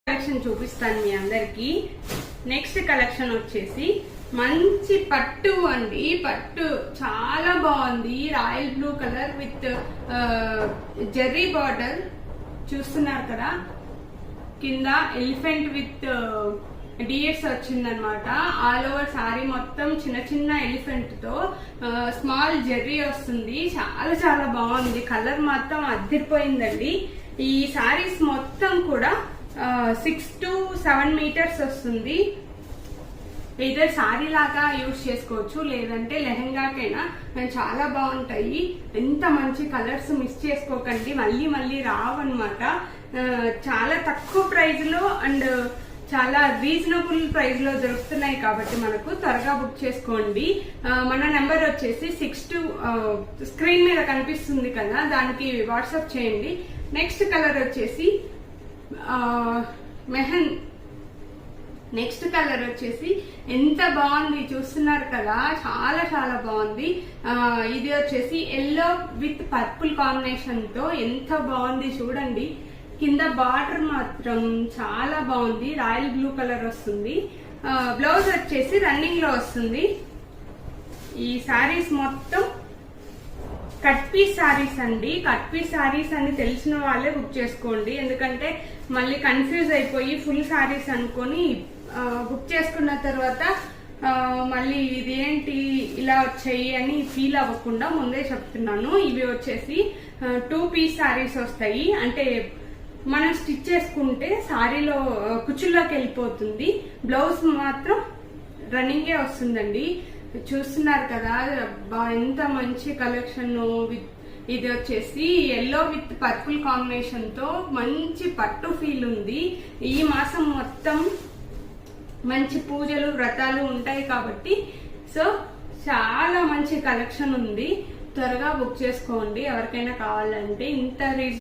Collection చూపిస్తాను మీ అందరికి. Next collection వచ్చేసి మంచి పట్టు అండి. పట్టు చాలా బాగుంది. Royal blue colour with Jerry border చూస్తున్నారు కదా. కింద ఎలిఫెంట్ విత్ డిఎస్ వచ్చిందనమాట. ఆల్ ఓవర్ సారీ మొత్తం చిన్న చిన్న ఎలిఫెంట్ తో స్మాల్ జెర్రీ వస్తుంది. చాలా చాలా బాగుంది. కలర్ మాత్రం అదిరిపోయిందండి. ఈ సారీస్ మొత్తం కూడా 6 to 7 మీటర్స్ వస్తుంది. ఇదర్ సారీ లాగా యూజ్ చేసుకోవచ్చు, లేదంటే లెహంగాకైనా చాలా బాగుంటాయి. ఎంత మంచి కలర్స్ మిస్ చేసుకోకండి, మళ్ళీ మళ్ళీ రావన్నమాట. చాలా తక్కువ ప్రైస్ లో అండ్ చాలా రీజనబుల్ ప్రైస్ లో దొరుకుతున్నాయి కాబట్టి మనకు త్వరగా బుక్ చేసుకోండి. మన నెంబర్ వచ్చేసి 6 స్క్రీన్ మీద కనిపిస్తుంది కదా, దానికి వాట్సాప్ చేయండి. నెక్స్ట్ కలర్ వచ్చేసి నెక్స్ట్ కలర్ వచ్చేసి ఎంత బాగుంది చూస్తున్నారు కదా, చాలా చాలా బాగుంది. ఇది వచ్చేసి ఎల్లో విత్ పర్పుల్ కాంబినేషన్ తో ఎంత బాగుంది చూడండి. కింద బార్డర్ మాత్రం చాలా బాగుంది. రాయల్ బ్లూ కలర్ వస్తుంది. బ్లౌజ్ వచ్చేసి రన్నింగ్ లో వస్తుంది. ఈ సారీస్ మొత్తం కట్ పీస్ సారీస్ అండి. కట్ పీస్ సారీస్ అని తెలిసిన వాళ్ళే బుక్ చేసుకోండి, ఎందుకంటే మళ్ళీ కన్ఫ్యూజ్ అయిపోయి ఫుల్ సారీస్ అనుకొని బుక్ చేసుకున్న తర్వాత మళ్ళీ ఇదేంటి ఇలా వచ్చాయి అని ఫీల్ అవ్వకుండా ముందే చెప్తున్నాను. ఇవి వచ్చేసి 2 పీస్ సారీస్ వస్తాయి. అంటే మనం స్టిచ్ చేసుకుంటే సారీలో కుచ్చుల్లోకి వెళ్ళిపోతుంది. బ్లౌజ్ మాత్రం రన్నింగే వస్తుందండి. చూస్తున్నారు కదా ఎంత మంచి కలెక్షన్. ఇది వచ్చేసి ఎల్లో విత్ పర్పుల్ కాంబినేషన్ తో మంచి పట్టు ఫీల్ ఉంది. ఈ మాసం మొత్తం మంచి పూజలు వ్రతాలు ఉంటాయి కాబట్టి సో చాలా మంచి కలెక్షన్ ఉంది. త్వరగా బుక్ చేసుకోండి ఎవరికైనా కావాలంటే. ఇంత